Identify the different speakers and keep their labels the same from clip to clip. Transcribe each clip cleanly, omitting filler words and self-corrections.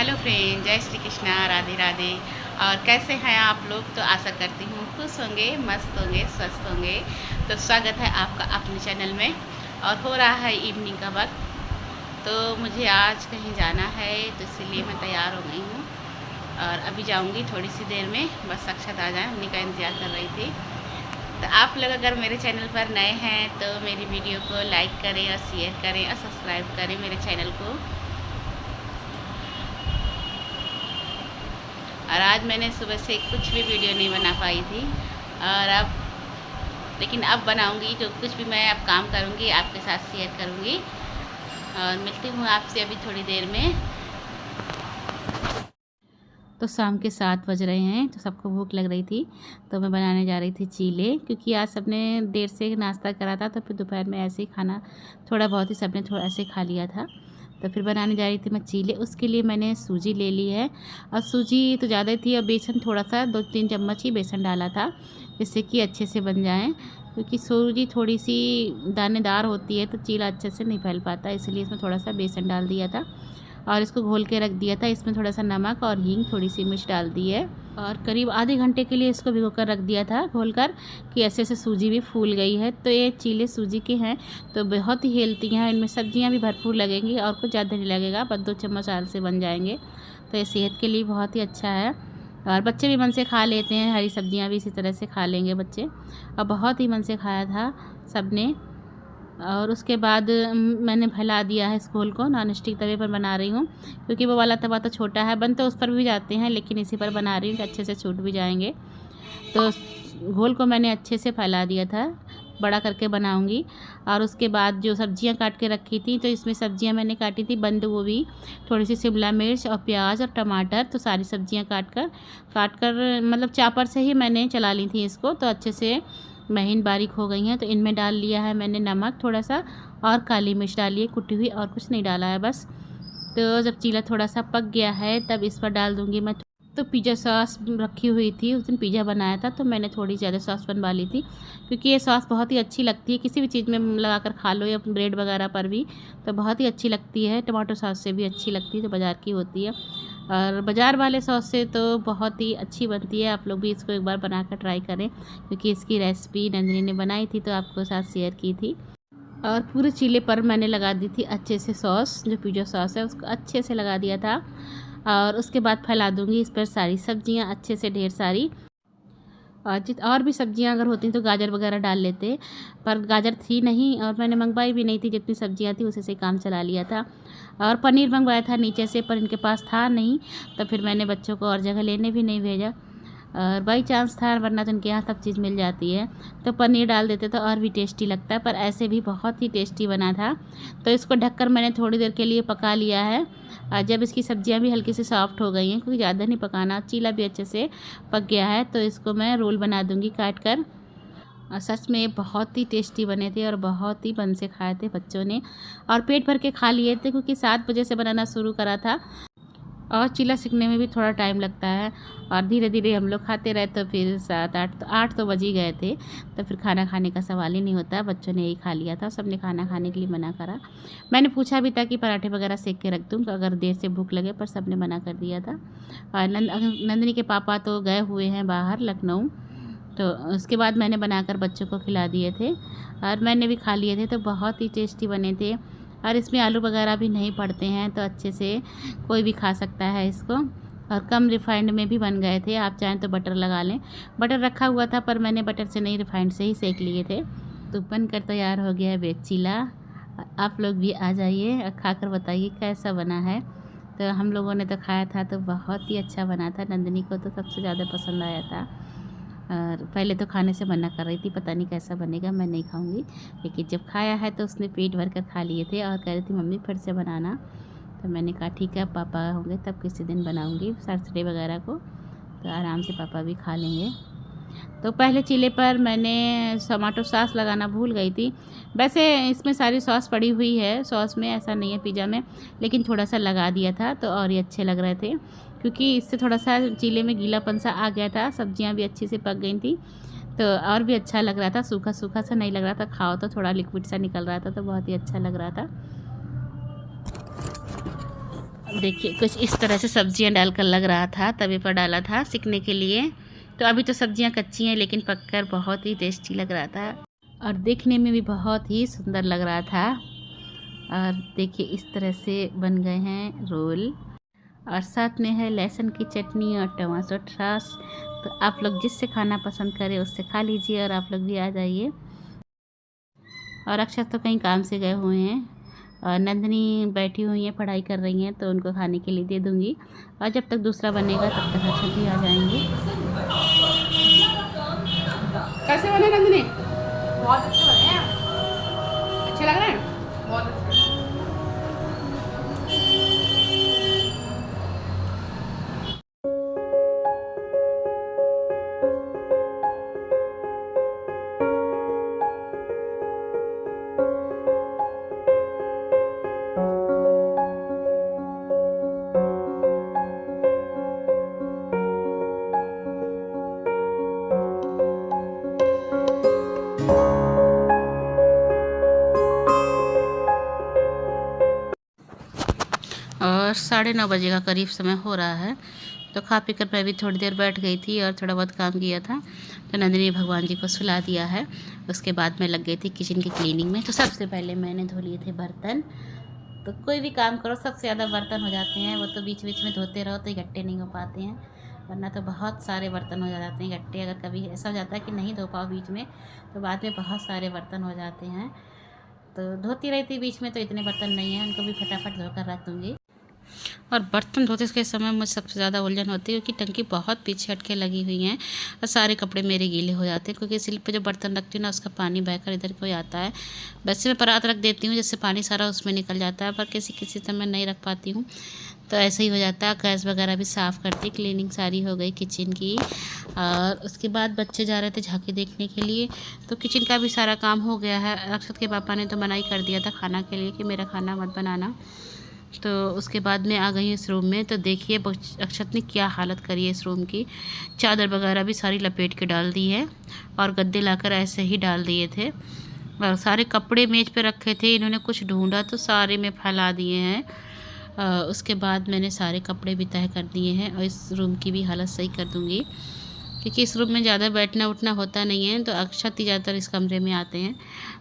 Speaker 1: Hello friend, जय श्री कृष्णा, राधे राधे। और कैसे हैं आप लोग? तो आशा करती हूँ खुश होंगे, मस्त होंगे, स्वस्थ होंगे। तो स्वागत है आपका अपने चैनल में। और हो रहा है इवनिंग का वक्त, तो मुझे आज कहीं जाना है, तो इसीलिए मैं तैयार हो गई हूँ और अभी जाऊँगी थोड़ी सी देर में। बस साक्षात आ जाए, उन्हीं का इंतज़ार कर रही थी। तो आप लोग अगर मेरे चैनल पर नए हैं तो मेरी वीडियो को लाइक करें और शेयर करें और सब्सक्राइब करें मेरे चैनल को। और आज मैंने सुबह से कुछ भी वीडियो नहीं बना पाई थी, और लेकिन अब बनाऊंगी। जो कुछ भी मैं अब काम करूंगी आपके साथ शेयर करूंगी। और मिलती हूँ आपसे अभी थोड़ी देर में। तो शाम के 7 बज रहे हैं, तो सबको भूख लग रही थी, तो मैं बनाने जा रही थी चीले। क्योंकि आज सबने देर से नाश्ता करा था, तो फिर दोपहर में ऐसे ही खाना थोड़ा बहुत ही सबने थोड़ा ऐसे खा लिया था। तो फिर बनाने जा रही थी मैं चीले। उसके लिए मैंने सूजी ले ली है, और सूजी तो ज़्यादा थी, और बेसन थोड़ा सा 2-3 चम्मच ही बेसन डाला था, जिससे कि अच्छे से बन जाएँ। क्योंकि सूजी थोड़ी सी दानेदार होती है, तो चीला अच्छे से नहीं फैल पाता, इसलिए इसमें थोड़ा सा बेसन डाल दिया था और इसको घोल के रख दिया था। इसमें थोड़ा सा नमक और हींग, थोड़ी सी मिर्च डाल दी है, और करीब आधे घंटे के लिए इसको भिगो कर रख दिया था घोल कर, कि ऐसे ऐसे सूजी भी फूल गई है। तो ये चीले सूजी के हैं, तो बहुत ही हेल्दी हैं। इनमें सब्जियां भी भरपूर लगेंगी और कुछ ज़्यादा नहीं लगेगा, बस 2 चम्मच आल से बन जाएंगे। तो ये सेहत के लिए बहुत ही अच्छा है, और बच्चे भी मन से खा लेते हैं। हरी सब्जियाँ भी इसी तरह से खा लेंगे बच्चे, और बहुत ही मन से खाया था सब ने। और उसके बाद मैंने फैला दिया है इस घोल को। नॉन स्टिक तवे पर बना रही हूँ, क्योंकि वो वाला तवा तो छोटा है, बन तो उस पर भी जाते हैं, लेकिन इसी पर बना रही हूँ कि अच्छे से छूट भी जाएंगे। तो घोल को मैंने अच्छे से फैला दिया था, बड़ा करके बनाऊंगी। और उसके बाद जो सब्जियां काट के रखी थी, तो इसमें सब्जियां मैंने काटी थी बंद गोभी, थोड़ी सी शिमला मिर्च और प्याज और टमाटर। तो सारी सब्जियां काट कर मतलब चापर से ही मैंने चला ली थी इसको, तो अच्छे से महीन बारीक हो गई हैं। तो इनमें डाल लिया है मैंने नमक थोड़ा सा, और काली मिर्च डाली है कुटी हुई, और कुछ नहीं डाला है बस। तो जब चीला थोड़ा सा पक गया है, तब इस पर डाल दूँगी मैं। तो पिज़्ज़ा सॉस रखी हुई थी, उस दिन पिज़्ज़ा बनाया था, तो मैंने थोड़ी ज़्यादा सॉस बनवा ली थी। क्योंकि ये सॉस बहुत ही अच्छी लगती है, किसी भी चीज़ में लगा कर खा लो, या ब्रेड वगैरह पर भी, तो बहुत ही अच्छी लगती है। टमाटो सॉस से भी अच्छी लगती है, जो बाज़ार की होती है। और बाज़ार वाले सॉस से तो बहुत ही अच्छी बनती है। आप लोग भी इसको एक बार बना कर ट्राई करें, क्योंकि इसकी रेसिपी नंदिनी ने बनाई थी, तो आपको साथ शेयर की थी। और पूरे चीले पर मैंने लगा दी थी अच्छे से सॉस, जो पिज़्ज़ा सॉस है उसको अच्छे से लगा दिया था। और उसके बाद फैला दूंगी इस पर सारी सब्जियां अच्छे से, ढेर सारी। और भी सब्जियां अगर होती तो गाजर वगैरह डाल लेते, पर गाजर थी नहीं, और मैंने मंगवाई भी नहीं थी। जितनी सब्जियां थी उसी से काम चला लिया था। और पनीर मंगवाया था नीचे से, पर इनके पास था नहीं, तो फिर मैंने बच्चों को और जगह लेने भी नहीं भेजा। और बाई चांस था, वरना तो इनके यहाँ सब चीज़ मिल जाती है, तो पनीर डाल देते तो और भी टेस्टी लगता है। पर ऐसे भी बहुत ही टेस्टी बना था। तो इसको ढककर मैंने थोड़ी देर के लिए पका लिया है। और जब इसकी सब्जियां भी हल्की सी सॉफ्ट हो गई हैं, क्योंकि ज़्यादा नहीं पकाना, चीला भी अच्छे से पक गया है, तो इसको मैं रोल बना दूँगी काट कर। और सच में बहुत ही टेस्टी बने थे, और बहुत ही मन से खाए थे बच्चों ने, और पेट भर के खा लिए थे। क्योंकि 7 बजे से बनाना शुरू करा था, और चीला सीखने में भी थोड़ा टाइम लगता है, और धीरे धीरे हम लोग खाते रहे, तो फिर 7-8 तो बज ही गए थे। तो फिर खाना खाने का सवाल ही नहीं होता। बच्चों ने यही खा लिया था, सबने खाना खाने के लिए मना करा। मैंने पूछा भी था कि पराठे वगैरह सेक के रख दूँ अगर देर से भूख लगे, पर सबने मना कर दिया था। और नंदिनी के पापा तो गए हुए हैं बाहर लखनऊ, तो उसके बाद मैंने बनाकर बच्चों को खिला दिए थे, और मैंने भी खा लिए थे। तो बहुत ही टेस्टी बने थे, और इसमें आलू वगैरह भी नहीं पड़ते हैं, तो अच्छे से कोई भी खा सकता है इसको। और कम रिफाइंड में भी बन गए थे। आप चाहें तो बटर लगा लें, बटर रखा हुआ था, पर मैंने बटर से नहीं, रिफाइंड से ही सेक लिए थे। तो बनकर तैयार हो गया है वेज चीला। आप लोग भी आ जाइए और खाकर बताइए कैसा बना है। तो हम लोगों ने तो खाया था, तो बहुत ही अच्छा बना था। नंदिनी को तो सबसे ज़्यादा पसंद आया था, और पहले तो खाने से मना कर रही थी, पता नहीं कैसा बनेगा, मैं नहीं खाऊंगी। लेकिन जब खाया है तो उसने पेट भर कर खा लिए थे, और कह रही थी मम्मी फिर से बनाना। तो मैंने कहा ठीक है, पापा होंगे तब किसी दिन बनाऊंगी, सैटरडे वगैरह को, तो आराम से पापा भी खा लेंगे। तो पहले चीले पर मैंने टमाटो सॉस लगाना भूल गई थी। वैसे इसमें सारी सॉस पड़ी हुई है, सॉस में ऐसा नहीं है पिज़्ज़ा में, लेकिन थोड़ा सा लगा दिया था, तो और ही अच्छे लग रहे थे। क्योंकि इससे थोड़ा सा चीले में गीलापन सा आ गया था, सब्जियां भी अच्छे से पक गई थी, तो और भी अच्छा लग रहा था। सूखा सूखा सा नहीं लग रहा था, खाओ तो थोड़ा लिक्विड सा निकल रहा था, तो बहुत ही अच्छा लग रहा था। अब देखिए कुछ इस तरह से सब्जियां डालकर लग रहा था, तवे पर डाला था सिकने के लिए। तो अभी तो सब्जियां कच्ची हैं लेकिन पककर बहुत ही टेस्टी लग रहा था और देखने में भी बहुत ही सुंदर लग रहा था। और देखिए इस तरह से बन गए हैं रोल और साथ में है लहसुन की चटनी और टमाटर सॉस। तो आप लोग जिससे खाना पसंद करें उससे खा लीजिए और आप लोग भी आ जाइए। और अक्षत तो कहीं काम से गए हुए हैं और नंदिनी बैठी हुई हैं, पढ़ाई कर रही हैं, तो उनको खाने के लिए दे दूँगी और जब तक दूसरा बनेगा तब तक अक्षत भी आ जाएंगे। कैसे बने नंदिनी?
Speaker 2: बहुत अच्छे बने हैं।
Speaker 1: अच्छे लग रहे हैं?
Speaker 2: बहुत अच्छे।
Speaker 1: और 9:30 बजे का करीब समय हो रहा है। तो खा पी कर मैं भी थोड़ी देर बैठ गई थी और थोड़ा बहुत काम किया था। तो नंदिनी ने भगवान जी को सुला दिया है। उसके बाद मैं लग गई थी किचन की क्लीनिंग में। तो सबसे पहले मैंने धो लिए थे बर्तन। तो कोई भी काम करो सबसे ज़्यादा बर्तन हो जाते हैं, वो तो बीच बीच में धोते रहो तो इकट्ठे नहीं हो पाते हैं, वरना तो बहुत सारे बर्तन हो जाते हैं इकट्ठे। अगर कभी ऐसा हो जाता है कि नहीं धो पाओ बीच में तो बाद में बहुत सारे बर्तन हो जाते हैं। तो धोती रही थी बीच में, तो इतने बर्तन नहीं हैं, उनको भी फटाफट धोकर रख दूँगी। और बर्तन धोते के समय मुझे सबसे ज़्यादा उलझन होती है क्योंकि टंकी बहुत पीछे हटके लगी हुई हैं और सारे कपड़े मेरे गीले हो जाते हैं क्योंकि सिल पे जो बर्तन रखती हूँ ना उसका पानी बहकर इधर को आता है। वैसे मैं परात रख देती हूँ जिससे पानी सारा उसमें निकल जाता है, पर किसी किसी समय नहीं रख पाती हूँ तो ऐसे ही हो जाता है। गैस वगैरह भी साफ़ करती, क्लीनिंग सारी हो गई किचन की। और उसके बाद बच्चे जा रहे थे झांकी देखने के लिए, तो किचन का भी सारा काम हो गया है। अक्षत के पापा ने तो मना ही कर दिया था खाना के लिए कि मेरा खाना मत बनाना। तो उसके बाद मैं आ गई इस रूम में। तो देखिए अक्षत ने क्या हालत करी है इस रूम की। चादर वगैरह भी सारी लपेट के डाल दी है और गद्दे लाकर ऐसे ही डाल दिए थे और सारे कपड़े मेज पे रखे थे, इन्होंने कुछ ढूंढा तो सारे में फैला दिए हैं। उसके बाद मैंने सारे कपड़े भी तय कर दिए हैं और इस रूम की भी हालत सही कर दूँगी क्योंकि इस रूम में ज़्यादा बैठना उठना होता नहीं है। तो अक्षत ही ज़्यादातर इस कमरे में आते हैं।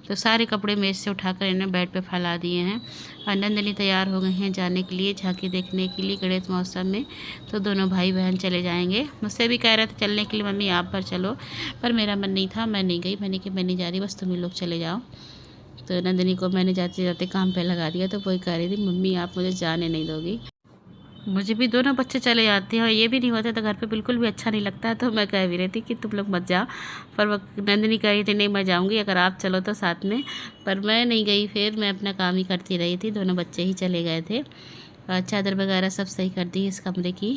Speaker 1: तो सारे कपड़े मेज से उठाकर इन्हें बेड पे फैला दिए हैं। और नंदिनी तैयार हो गए हैं जाने के लिए झांकी देखने के लिए गणेश महोत्सव में। तो दोनों भाई बहन चले जाएंगे। मुझसे भी कह रहे थे चलने के लिए मम्मी आप पर चलो, पर मेरा मन नहीं था, मैं नहीं गई। मैंने कि मैं नहीं जा रही, बस तुम ही लोग चले जाओ। तो नंदिनी को मैंने जाते जाते काम पे लगा दिया। तो वही कह रही थी मम्मी आप मुझे जाने नहीं दोगी। मुझे भी दोनों बच्चे चले जाते हैं और ये भी नहीं होता तो घर पे बिल्कुल भी अच्छा नहीं लगता है। तो मैं कह भी रही थी कि तुम लोग मत जाओ, पर वो नंदिनी कह रही थी नहीं मैं जाऊंगी अगर आप चलो तो साथ में, पर मैं नहीं गई। फिर मैं अपना काम ही करती रही थी, दोनों बच्चे ही चले गए थे। चादर वगैरह सब सही कर दी इस कमरे की।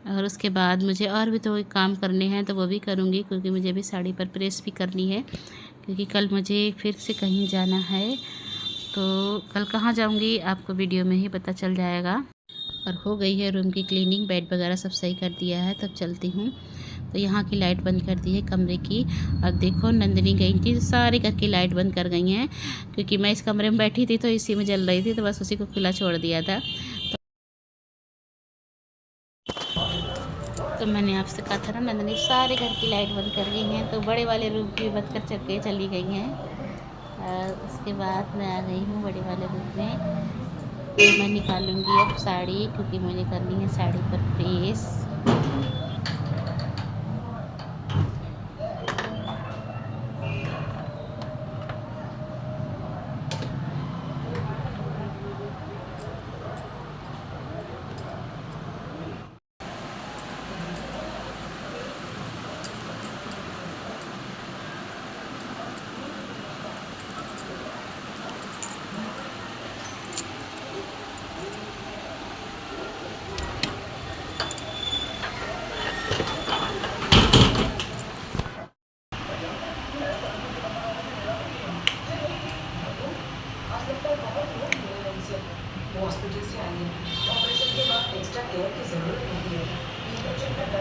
Speaker 1: और उसके बाद मुझे और भी तो काम करने हैं तो वो भी करूँगी क्योंकि मुझे भी साड़ी पर प्रेस भी करनी है क्योंकि कल मुझे फिर से कहीं जाना है। तो कल कहाँ जाऊँगी आपको वीडियो में ही पता चल जाएगा। और हो गई है रूम की क्लीनिंग, बेड वगैरह सब सही कर दिया है, तब चलती हूँ। तो यहाँ की लाइट बंद कर दी है कमरे की। और देखो नंदिनी गई थी सारे घर की लाइट बंद कर गई हैं क्योंकि मैं इस कमरे में बैठी थी तो इसी में जल रही थी, तो बस उसी को खुला छोड़ दिया था। तो मैंने आपसे कहा था ना नंदिनी सारे घर की लाइट बंद कर गई हैं, तो बड़े वाले रूम की बंद कर चक्के चली गई हैं। और उसके बाद मैं आ गई हूँ बड़े वाले रूम में। तो मैं निकालूंगी अब साड़ी क्योंकि मुझे करनी है साड़ी पर प्रेस।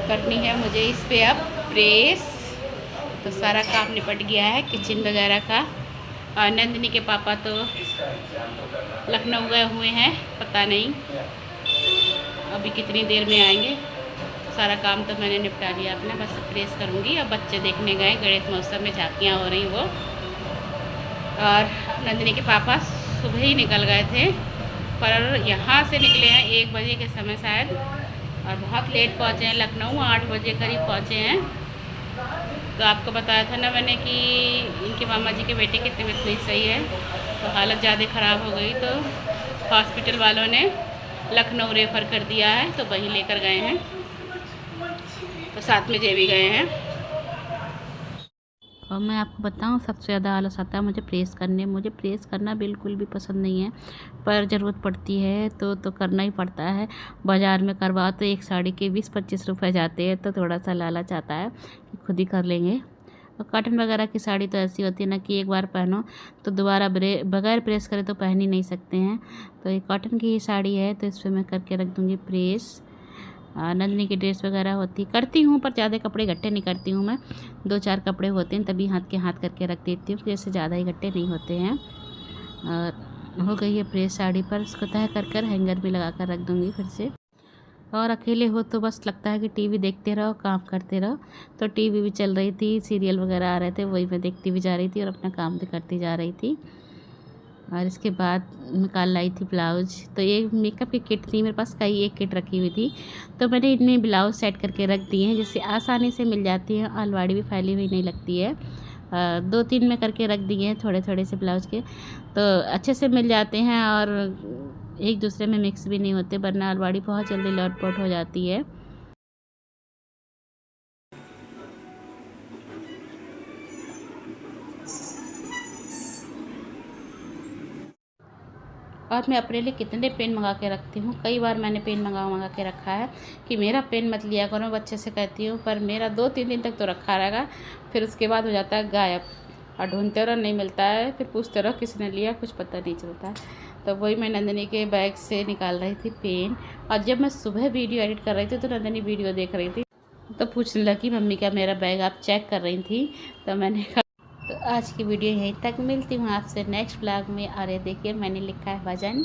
Speaker 1: करनी है मुझे इस पे अब प्रेस। तो सारा काम निपट गया है किचन वगैरह का। और नंदिनी के पापा तो लखनऊ गए हुए हैं, पता नहीं अभी कितनी देर में आएंगे। सारा काम तो मैंने निपटा लिया अपना, बस प्रेस करूँगी। अब बच्चे देखने गए गणेश महोत्सव में, झांकियाँ हो रही वो। और नंदिनी के पापा सुबह ही निकल गए थे, पर यहाँ से निकले हैं 1 बजे के समय शायद, और बहुत लेट पहुँचे हैं लखनऊ। 8 बजे करीब पहुँचे हैं। तो आपको बताया था ना मैंने कि इनके मामा जी के बेटे की तबीयत नहीं सही है, तो हालत ज़्यादा ख़राब हो गई, तो हॉस्पिटल वालों ने लखनऊ रेफ़र कर दिया है, तो वहीं लेकर गए हैं। तो साथ में जे भी गए हैं। और मैं आपको बताऊं, सबसे ज़्यादा आलस आता है मुझे प्रेस करने। मुझे प्रेस करना बिल्कुल भी पसंद नहीं है, पर ज़रूरत पड़ती है तो करना ही पड़ता है। बाज़ार में करवाओ तो एक साड़ी के 20-25 रुपये जाते हैं, तो थोड़ा सा लालच आता है कि खुद ही कर लेंगे। और कॉटन वगैरह की साड़ी तो ऐसी होती है ना कि एक बार पहनो तो दोबारा बगैर प्रेस करे तो पहन ही नहीं सकते हैं। तो ये कॉटन की ही साड़ी है, तो इस पर मैं करके रख दूँगी प्रेस। नंदिनी की ड्रेस वगैरह करती हूँ, पर ज़्यादा कपड़े इकट्ठे नहीं करती हूँ मैं। 2-4 कपड़े होते हैं तभी हाथ के हाथ करके रख देती हूँ, जैसे ज़्यादा इकट्ठे नहीं होते हैं। और हो गई है प्रेस साड़ी पर, इसको तह कर हैंगर भी लगा कर रख दूँगी फिर से। और अकेले हो तो बस लगता है कि टीवी देखते रहो, काम करते रहो। तो टीवी भी चल रही थी, सीरियल वगैरह आ रहे थे, वही मैं देखती भी जा रही थी और अपना काम भी करती जा रही थी। और इसके बाद निकाल लाई थी ब्लाउज। तो ये मेकअप की किट थी मेरे पास, कई एक किट रखी हुई थी, तो मैंने इनमें ब्लाउज सेट करके रख दिए हैं, जिससे आसानी से मिल जाती हैं, अलमारी भी फैली हुई नहीं लगती है। 2-3 में करके रख दिए हैं थोड़े थोड़े से ब्लाउज के, तो अच्छे से मिल जाते हैं और एक दूसरे में मिक्स भी नहीं होते, वरना अलमारी बहुत जल्दी लौट-पोट हो जाती है। और मैं अपने लिए कितने पेन मंगा के रखती हूँ। कई बार मैंने पेन मंगा के रखा है कि मेरा पेन मत लिया करो, बच्चे से कहती हूँ, पर मेरा 2-3 दिन तक तो रखा रहेगा, फिर उसके बाद हो जाता है गायब। और ढूंढते रहो नहीं मिलता है, फिर पूछते रहो किसने लिया, कुछ पता नहीं चलता है। तो वही मैं नंदिनी के बैग से निकाल रही थी पेन। और जब मैं सुबह वीडियो एडिट कर रही थी तो नंदिनी वीडियो देख रही थी, तो पूछने लगी मम्मी क्या मेरा बैग आप चेक कर रही थी। तो मैंने कहा, तो आज की वीडियो यहीं तक, मिलती हूँ आपसे नेक्स्ट ब्लॉग में। और ये देखिए मैंने लिखा है वजन।